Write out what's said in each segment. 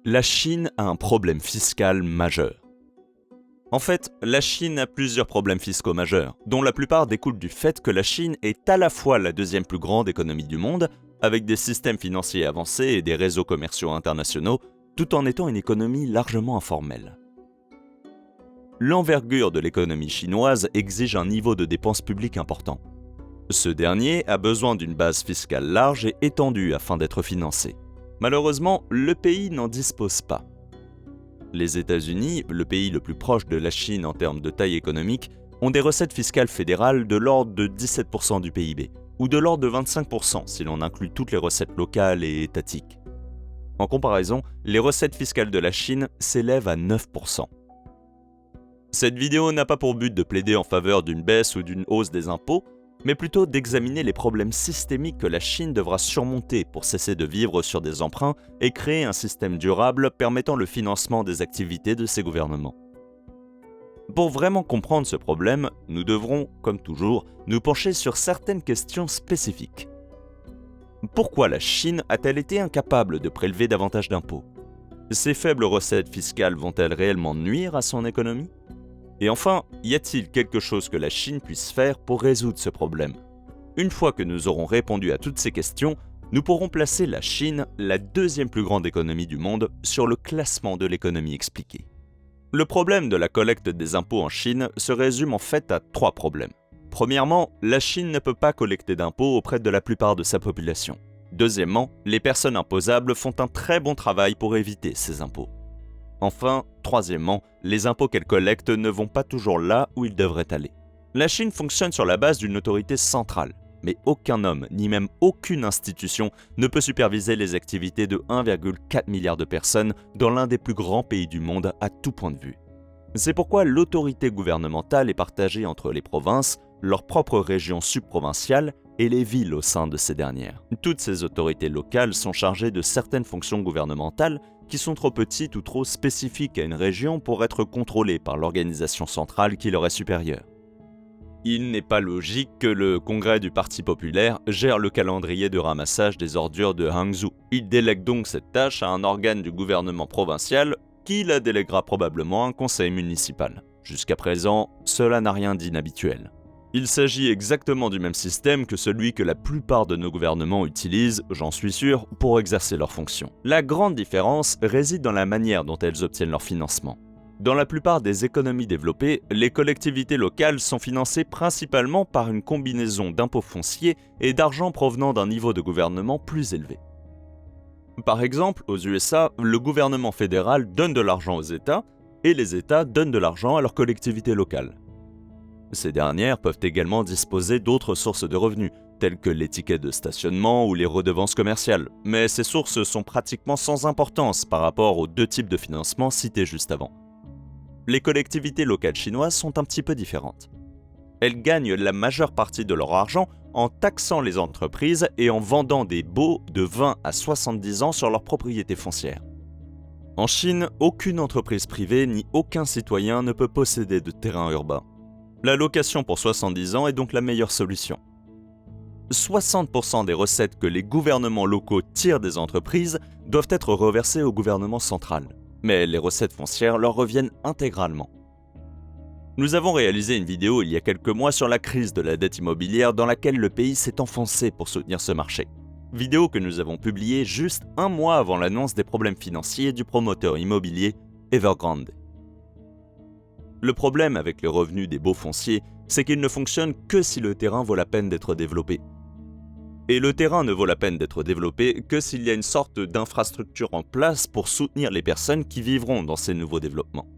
La Chine a un problème fiscal majeur. En fait, la Chine a plusieurs problèmes fiscaux majeurs, dont la plupart découlent du fait que la Chine est à la fois la deuxième plus grande économie du monde, avec des systèmes financiers avancés et des réseaux commerciaux internationaux, tout en étant une économie largement informelle. L'envergure de l'économie chinoise exige un niveau de dépenses publiques important. Ce dernier a besoin d'une base fiscale large et étendue afin d'être financé. Malheureusement, le pays n'en dispose pas. Les États-Unis, le pays le plus proche de la Chine en termes de taille économique, ont des recettes fiscales fédérales de l'ordre de 17% du PIB, ou de l'ordre de 25% si l'on inclut toutes les recettes locales et étatiques. En comparaison, les recettes fiscales de la Chine s'élèvent à 9%. Cette vidéo n'a pas pour but de plaider en faveur d'une baisse ou d'une hausse des impôts, mais plutôt d'examiner les problèmes systémiques que la Chine devra surmonter pour cesser de vivre sur des emprunts et créer un système durable permettant le financement des activités de ses gouvernements. Pour vraiment comprendre ce problème, nous devrons, comme toujours, nous pencher sur certaines questions spécifiques. Pourquoi la Chine a-t-elle été incapable de prélever davantage d'impôts ? Ses faibles recettes fiscales vont-elles réellement nuire à son économie ? Et enfin, y a-t-il quelque chose que la Chine puisse faire pour résoudre ce problème ? Une fois que nous aurons répondu à toutes ces questions, nous pourrons placer la Chine, la deuxième plus grande économie du monde, sur le classement de l'économie expliquée. Le problème de la collecte des impôts en Chine se résume en fait à 3 problèmes. Premièrement, la Chine ne peut pas collecter d'impôts auprès de la plupart de sa population. Deuxièmement, les personnes imposables font un très bon travail pour éviter ces impôts. Enfin, troisièmement, les impôts qu'elle collecte ne vont pas toujours là où ils devraient aller. La Chine fonctionne sur la base d'une autorité centrale, mais aucun homme, ni même aucune institution, ne peut superviser les activités de 1,4 milliard de personnes dans l'un des plus grands pays du monde à tout point de vue. C'est pourquoi l'autorité gouvernementale est partagée entre les provinces, leurs propres régions subprovinciales et les villes au sein de ces dernières. Toutes ces autorités locales sont chargées de certaines fonctions gouvernementales qui sont trop petites ou trop spécifiques à une région pour être contrôlées par l'organisation centrale qui leur est supérieure. Il n'est pas logique que le congrès du Parti populaire gère le calendrier de ramassage des ordures de Hangzhou. Il délègue donc cette tâche à un organe du gouvernement provincial qui la déléguera probablement à un conseil municipal. Jusqu'à présent, cela n'a rien d'inhabituel. Il s'agit exactement du même système que celui que la plupart de nos gouvernements utilisent, j'en suis sûr, pour exercer leurs fonctions. La grande différence réside dans la manière dont elles obtiennent leur financement. Dans la plupart des économies développées, les collectivités locales sont financées principalement par une combinaison d'impôts fonciers et d'argent provenant d'un niveau de gouvernement plus élevé. Par exemple, aux USA, le gouvernement fédéral donne de l'argent aux États et les États donnent de l'argent à leurs collectivités locales. Ces dernières peuvent également disposer d'autres sources de revenus, telles que les tickets de stationnement ou les redevances commerciales, mais ces sources sont pratiquement sans importance par rapport aux 2 types de financement cités juste avant. Les collectivités locales chinoises sont un petit peu différentes. Elles gagnent la majeure partie de leur argent en taxant les entreprises et en vendant des baux de 20 à 70 ans sur leurs propriétés foncières. En Chine, aucune entreprise privée ni aucun citoyen ne peut posséder de terrain urbain. La location pour 70 ans est donc la meilleure solution. 60% des recettes que les gouvernements locaux tirent des entreprises doivent être reversées au gouvernement central, mais les recettes foncières leur reviennent intégralement. Nous avons réalisé une vidéo il y a quelques mois sur la crise de la dette immobilière dans laquelle le pays s'est enfoncé pour soutenir ce marché. Vidéo que nous avons publiée juste 1 mois avant l'annonce des problèmes financiers du promoteur immobilier Evergrande. Le problème avec les revenus des baux fonciers, c'est qu'ils ne fonctionnent que si le terrain vaut la peine d'être développé. Et le terrain ne vaut la peine d'être développé que s'il y a une sorte d'infrastructure en place pour soutenir les personnes qui vivront dans ces nouveaux développements.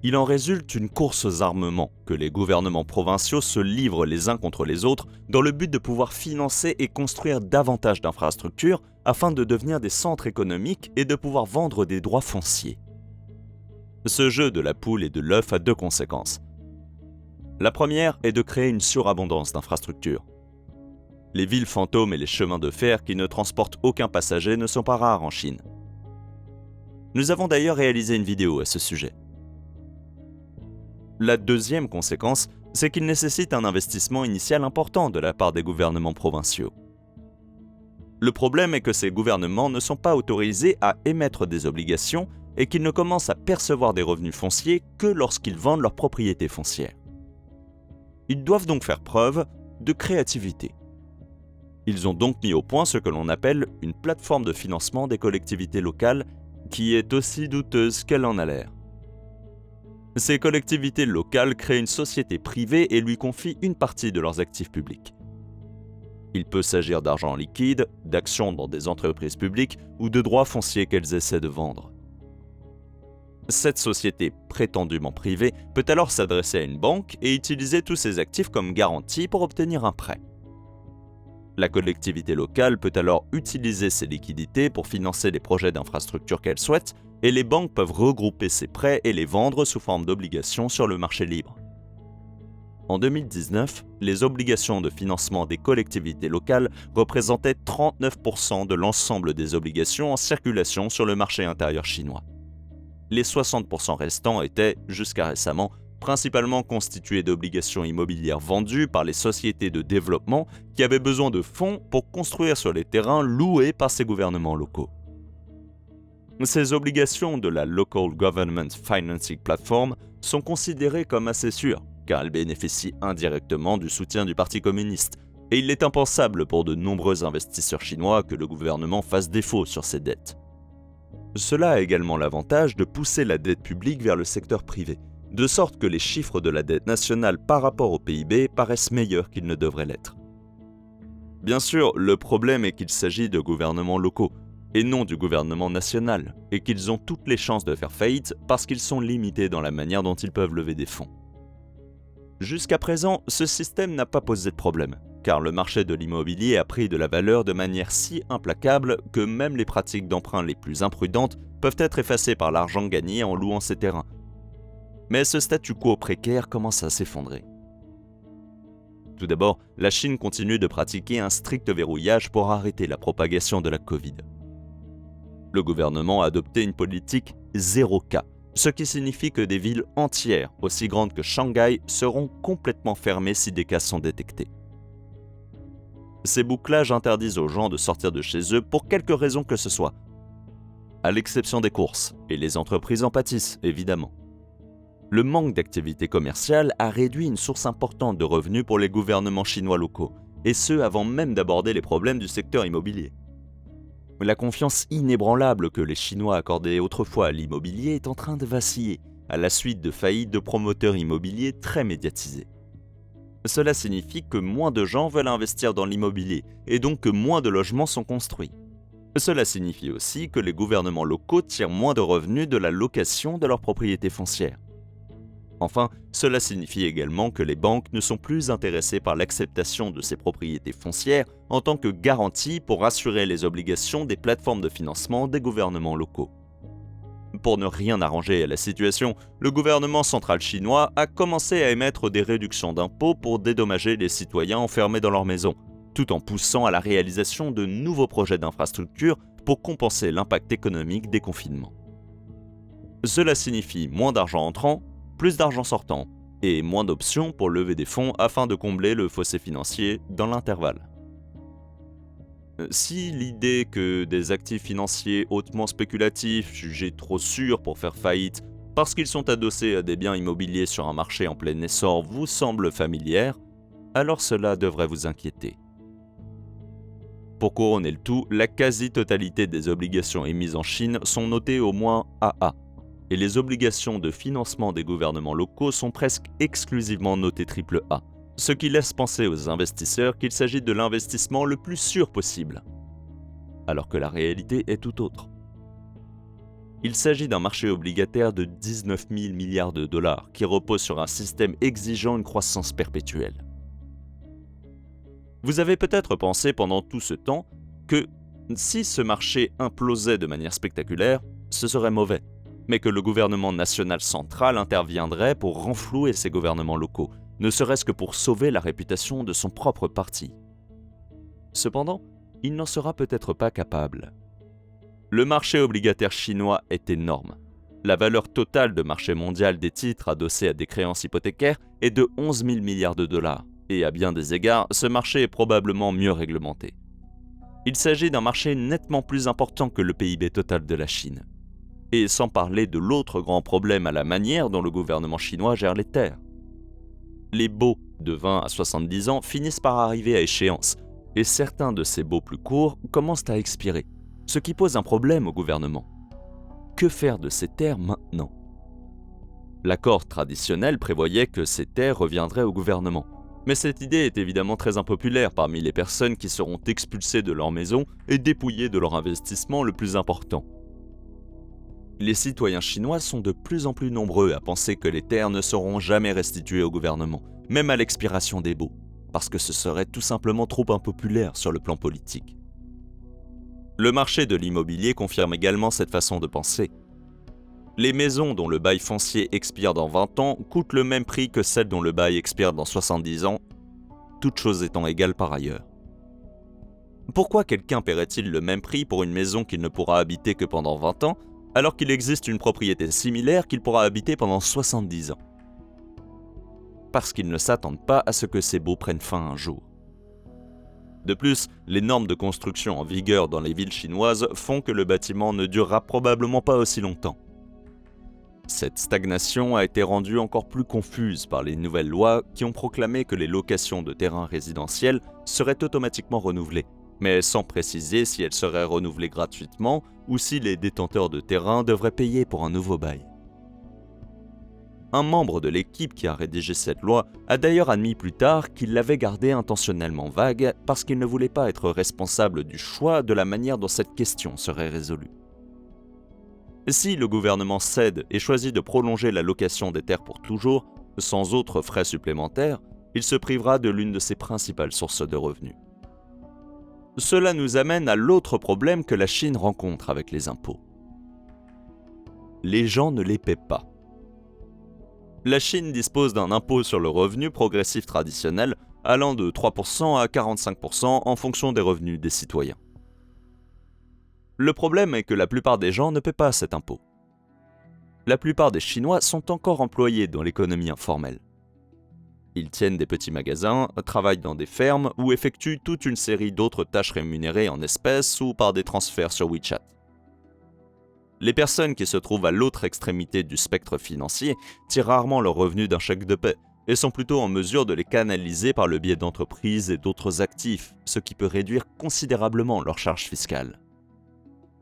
Il en résulte une course aux armements que les gouvernements provinciaux se livrent les uns contre les autres dans le but de pouvoir financer et construire davantage d'infrastructures afin de devenir des centres économiques et de pouvoir vendre des droits fonciers. Ce jeu de la poule et de l'œuf a 2 conséquences. La première est de créer une surabondance d'infrastructures. Les villes fantômes et les chemins de fer qui ne transportent aucun passager ne sont pas rares en Chine. Nous avons d'ailleurs réalisé une vidéo à ce sujet. La deuxième conséquence, c'est qu'il nécessite un investissement initial important de la part des gouvernements provinciaux. Le problème est que ces gouvernements ne sont pas autorisés à émettre des obligations et qu'ils ne commencent à percevoir des revenus fonciers que lorsqu'ils vendent leurs propriétés foncières. Ils doivent donc faire preuve de créativité. Ils ont donc mis au point ce que l'on appelle une plateforme de financement des collectivités locales qui est aussi douteuse qu'elle en a l'air. Ces collectivités locales créent une société privée et lui confient une partie de leurs actifs publics. Il peut s'agir d'argent liquide, d'actions dans des entreprises publiques ou de droits fonciers qu'elles essaient de vendre. Cette société prétendument privée peut alors s'adresser à une banque et utiliser tous ses actifs comme garantie pour obtenir un prêt. La collectivité locale peut alors utiliser ces liquidités pour financer les projets d'infrastructure qu'elle souhaite et les banques peuvent regrouper ces prêts et les vendre sous forme d'obligations sur le marché libre. En 2019, les obligations de financement des collectivités locales représentaient 39% de l'ensemble des obligations en circulation sur le marché intérieur chinois. Les 60% restants étaient, jusqu'à récemment, principalement constitués d'obligations immobilières vendues par les sociétés de développement qui avaient besoin de fonds pour construire sur les terrains loués par ces gouvernements locaux. Ces obligations de la Local Government Financing Platform sont considérées comme assez sûres, car elles bénéficient indirectement du soutien du Parti communiste, et il est impensable pour de nombreux investisseurs chinois que le gouvernement fasse défaut sur ces dettes. Cela a également l'avantage de pousser la dette publique vers le secteur privé, de sorte que les chiffres de la dette nationale par rapport au PIB paraissent meilleurs qu'ils ne devraient l'être. Bien sûr, le problème est qu'il s'agit de gouvernements locaux, et non du gouvernement national, et qu'ils ont toutes les chances de faire faillite parce qu'ils sont limités dans la manière dont ils peuvent lever des fonds. Jusqu'à présent, ce système n'a pas posé de problème, car le marché de l'immobilier a pris de la valeur de manière si implacable que même les pratiques d'emprunt les plus imprudentes peuvent être effacées par l'argent gagné en louant ces terrains. Mais ce statu quo précaire commence à s'effondrer. Tout d'abord, la Chine continue de pratiquer un strict verrouillage pour arrêter la propagation de la Covid. Le gouvernement a adopté une politique 0K, ce qui signifie que des villes entières, aussi grandes que Shanghai, seront complètement fermées si des cas sont détectés. Ces bouclages interdisent aux gens de sortir de chez eux pour quelque raison que ce soit, à l'exception des courses, et les entreprises en pâtissent, évidemment. Le manque d'activité commerciale a réduit une source importante de revenus pour les gouvernements chinois locaux, et ce avant même d'aborder les problèmes du secteur immobilier. La confiance inébranlable que les Chinois accordaient autrefois à l'immobilier est en train de vaciller, à la suite de faillites de promoteurs immobiliers très médiatisés. Cela signifie que moins de gens veulent investir dans l'immobilier, et donc que moins de logements sont construits. Cela signifie aussi que les gouvernements locaux tirent moins de revenus de la location de leurs propriétés foncières. Enfin, cela signifie également que les banques ne sont plus intéressées par l'acceptation de ces propriétés foncières en tant que garantie pour assurer les obligations des plateformes de financement des gouvernements locaux. Pour ne rien arranger à la situation, le gouvernement central chinois a commencé à émettre des réductions d'impôts pour dédommager les citoyens enfermés dans leurs maisons, tout en poussant à la réalisation de nouveaux projets d'infrastructures pour compenser l'impact économique des confinements. Cela signifie moins d'argent entrant, plus d'argent sortant et moins d'options pour lever des fonds afin de combler le fossé financier dans l'intervalle. Si l'idée que des actifs financiers hautement spéculatifs, jugés trop sûrs pour faire faillite parce qu'ils sont adossés à des biens immobiliers sur un marché en plein essor vous semble familière, alors cela devrait vous inquiéter. Pour couronner le tout, la quasi-totalité des obligations émises en Chine sont notées au moins AA, et les obligations de financement des gouvernements locaux sont presque exclusivement notées AAA, ce qui laisse penser aux investisseurs qu'il s'agit de l'investissement le plus sûr possible, alors que la réalité est tout autre. Il s'agit d'un marché obligataire de 19 000 milliards de dollars qui repose sur un système exigeant une croissance perpétuelle. Vous avez peut-être pensé pendant tout ce temps que si ce marché implosait de manière spectaculaire, ce serait mauvais, mais que le gouvernement national central interviendrait pour renflouer ces gouvernements locaux, ne serait-ce que pour sauver la réputation de son propre parti. Cependant, il n'en sera peut-être pas capable. Le marché obligataire chinois est énorme. La valeur totale de marché mondial des titres adossés à des créances hypothécaires est de 11 000 milliards de dollars, et à bien des égards, ce marché est probablement mieux réglementé. Il s'agit d'un marché nettement plus important que le PIB total de la Chine. Et sans parler de l'autre grand problème à la manière dont le gouvernement chinois gère les terres. Les baux de 20 à 70 ans finissent par arriver à échéance, et certains de ces baux plus courts commencent à expirer, ce qui pose un problème au gouvernement. Que faire de ces terres maintenant ? L'accord traditionnel prévoyait que ces terres reviendraient au gouvernement. Mais cette idée est évidemment très impopulaire parmi les personnes qui seront expulsées de leur maison et dépouillées de leur investissement le plus important. Les citoyens chinois sont de plus en plus nombreux à penser que les terres ne seront jamais restituées au gouvernement, même à l'expiration des baux, parce que ce serait tout simplement trop impopulaire sur le plan politique. Le marché de l'immobilier confirme également cette façon de penser. Les maisons dont le bail foncier expire dans 20 ans coûtent le même prix que celles dont le bail expire dans 70 ans, toutes choses étant égales par ailleurs. Pourquoi quelqu'un paierait-il le même prix pour une maison qu'il ne pourra habiter que pendant 20 ans, alors qu'il existe une propriété similaire qu'il pourra habiter pendant 70 ans ? Parce qu'ils ne s'attendent pas à ce que ces baux prennent fin un jour. De plus, les normes de construction en vigueur dans les villes chinoises font que le bâtiment ne durera probablement pas aussi longtemps. Cette stagnation a été rendue encore plus confuse par les nouvelles lois qui ont proclamé que les locations de terrains résidentiels seraient automatiquement renouvelées, mais sans préciser si elles seraient renouvelées gratuitement ou si les détenteurs de terrains devraient payer pour un nouveau bail. Un membre de l'équipe qui a rédigé cette loi a d'ailleurs admis plus tard qu'il l'avait gardée intentionnellement vague parce qu'il ne voulait pas être responsable du choix de la manière dont cette question serait résolue. Si le gouvernement cède et choisit de prolonger la location des terres pour toujours, sans autres frais supplémentaires, il se privera de l'une de ses principales sources de revenus. Cela nous amène à l'autre problème que la Chine rencontre avec les impôts. Les gens ne les paient pas. La Chine dispose d'un impôt sur le revenu progressif traditionnel allant de 3% à 45% en fonction des revenus des citoyens. Le problème est que la plupart des gens ne paient pas cet impôt. La plupart des Chinois sont encore employés dans l'économie informelle. Ils tiennent des petits magasins, travaillent dans des fermes ou effectuent toute une série d'autres tâches rémunérées en espèces ou par des transferts sur WeChat. Les personnes qui se trouvent à l'autre extrémité du spectre financier tirent rarement leurs revenus d'un chèque de paie et sont plutôt en mesure de les canaliser par le biais d'entreprises et d'autres actifs, ce qui peut réduire considérablement leur charge fiscale.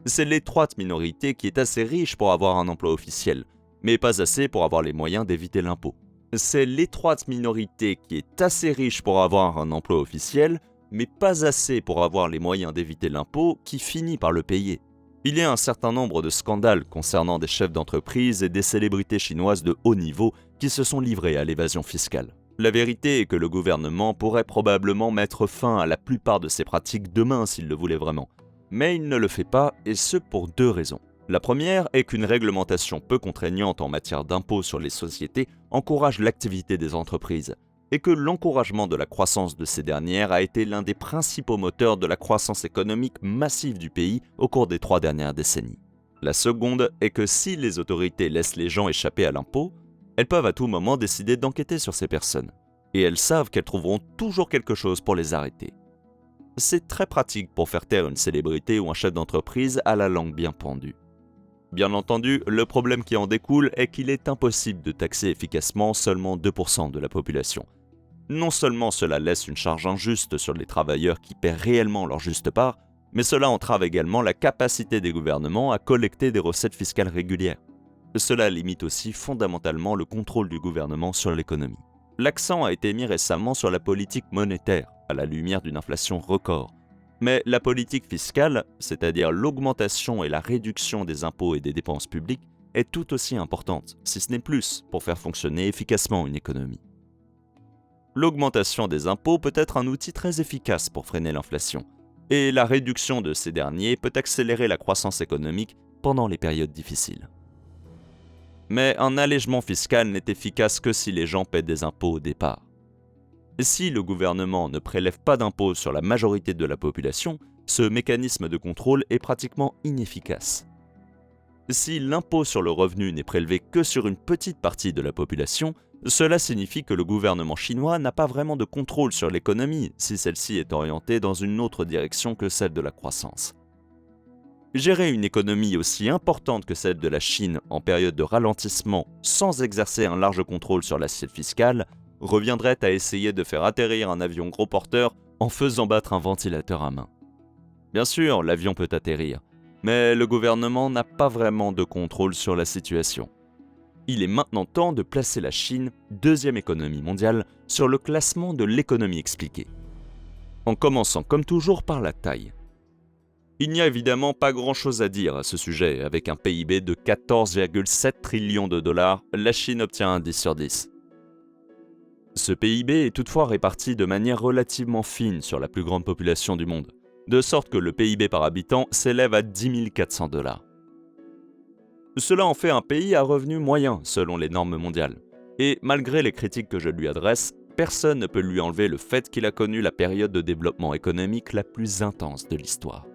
C'est l'étroite minorité qui est assez riche pour avoir un emploi officiel, mais pas assez pour avoir les moyens d'éviter l'impôt. C'est l'étroite minorité qui est assez riche pour avoir un emploi officiel, mais pas assez pour avoir les moyens d'éviter l'impôt qui finit par le payer. Il y a un certain nombre de scandales concernant des chefs d'entreprise et des célébrités chinoises de haut niveau qui se sont livrés à l'évasion fiscale. La vérité est que le gouvernement pourrait probablement mettre fin à la plupart de ces pratiques demain s'il le voulait vraiment. Mais il ne le fait pas, et ce pour deux raisons. La première est qu'une réglementation peu contraignante en matière d'impôts sur les sociétés encourage l'activité des entreprises, et que l'encouragement de la croissance de ces dernières a été l'un des principaux moteurs de la croissance économique massive du pays au cours des 3 dernières décennies. La seconde est que si les autorités laissent les gens échapper à l'impôt, elles peuvent à tout moment décider d'enquêter sur ces personnes, et elles savent qu'elles trouveront toujours quelque chose pour les arrêter. C'est très pratique pour faire taire une célébrité ou un chef d'entreprise à la langue bien pendue. Bien entendu, le problème qui en découle est qu'il est impossible de taxer efficacement seulement 2% de la population. Non seulement cela laisse une charge injuste sur les travailleurs qui paient réellement leur juste part, mais cela entrave également la capacité des gouvernements à collecter des recettes fiscales régulières. Cela limite aussi fondamentalement le contrôle du gouvernement sur l'économie. L'accent a été mis récemment sur la politique monétaire, à la lumière d'une inflation record. Mais la politique fiscale, c'est-à-dire l'augmentation et la réduction des impôts et des dépenses publiques, est tout aussi importante, si ce n'est plus, pour faire fonctionner efficacement une économie. L'augmentation des impôts peut être un outil très efficace pour freiner l'inflation, et la réduction de ces derniers peut accélérer la croissance économique pendant les périodes difficiles. Mais un allègement fiscal n'est efficace que si les gens paient des impôts au départ. Si le gouvernement ne prélève pas d'impôts sur la majorité de la population, ce mécanisme de contrôle est pratiquement inefficace. Si l'impôt sur le revenu n'est prélevé que sur une petite partie de la population, Cela signifie que le gouvernement chinois n'a pas vraiment de contrôle sur l'économie si celle-ci est orientée dans une autre direction que celle de la croissance. Gérer une économie aussi importante que celle de la Chine en période de ralentissement sans exercer un large contrôle sur l'assiette fiscale reviendrait à essayer de faire atterrir un avion gros porteur en faisant battre un ventilateur à main. Bien sûr, l'avion peut atterrir, mais le gouvernement n'a pas vraiment de contrôle sur la situation. Il est maintenant temps de placer la Chine, deuxième économie mondiale, sur le classement de l'économie expliquée. En commençant comme toujours par la taille. Il n'y a évidemment pas grand-chose à dire à ce sujet. Avec un PIB de 14,7 trillions de dollars, la Chine obtient un 10 sur 10. Ce PIB est toutefois réparti de manière relativement fine sur la plus grande population du monde, de sorte que le PIB par habitant s'élève à 10 400 dollars. Cela en fait un pays à revenu moyen selon les normes mondiales. Et malgré les critiques que je lui adresse, personne ne peut lui enlever le fait qu'il a connu la période de développement économique la plus intense de l'histoire.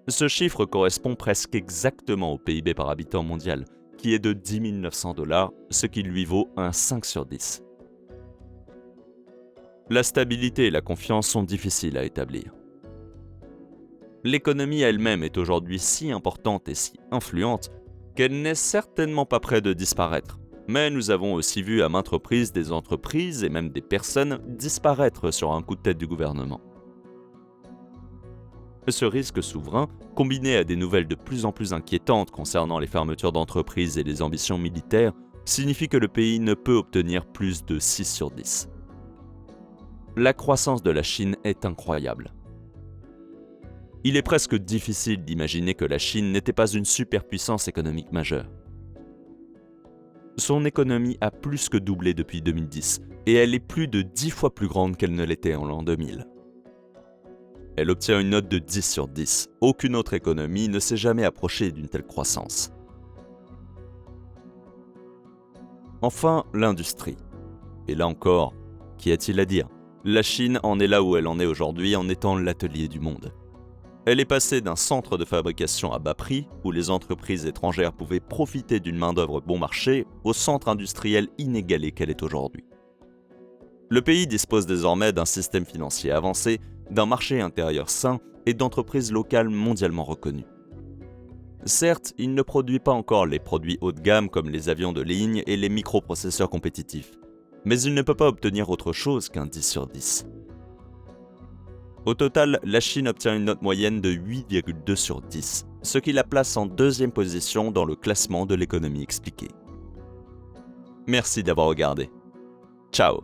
Ce chiffre correspond presque exactement au PIB par habitant mondial, qui est de 10 900 dollars, ce qui lui vaut un 5 sur 10. La stabilité et la confiance sont difficiles à établir. L'économie elle-même est aujourd'hui si importante et si influente qu'elle n'est certainement pas près de disparaître. Mais nous avons aussi vu à maintes reprises des entreprises et même des personnes disparaître sur un coup de tête du gouvernement. Ce risque souverain, combiné à des nouvelles de plus en plus inquiétantes concernant les fermetures d'entreprises et les ambitions militaires, signifie que le pays ne peut obtenir plus de 6 sur 10. La croissance de la Chine est incroyable. Il est presque difficile d'imaginer que la Chine n'était pas une superpuissance économique majeure. Son économie a plus que doublé depuis 2010 et elle est plus de 10 fois plus grande qu'elle ne l'était en l'an 2000. Elle obtient une note de 10 sur 10. Aucune autre économie ne s'est jamais approchée d'une telle croissance. Enfin, l'industrie. Et là encore, qu'y a-t-il à dire ? La Chine en est là où elle en est aujourd'hui en étant l'atelier du monde. Elle est passée d'un centre de fabrication à bas prix, où les entreprises étrangères pouvaient profiter d'une main-d'œuvre bon marché, au centre industriel inégalé qu'elle est aujourd'hui. Le pays dispose désormais d'un système financier avancé, d'un marché intérieur sain et d'entreprises locales mondialement reconnues. Certes, il ne produit pas encore les produits haut de gamme comme les avions de ligne et les microprocesseurs compétitifs, mais il ne peut pas obtenir autre chose qu'un 10 sur 10. Au total, la Chine obtient une note moyenne de 8,2 sur 10, ce qui la place en deuxième position dans le classement de l'économie expliquée. Merci d'avoir regardé. Ciao.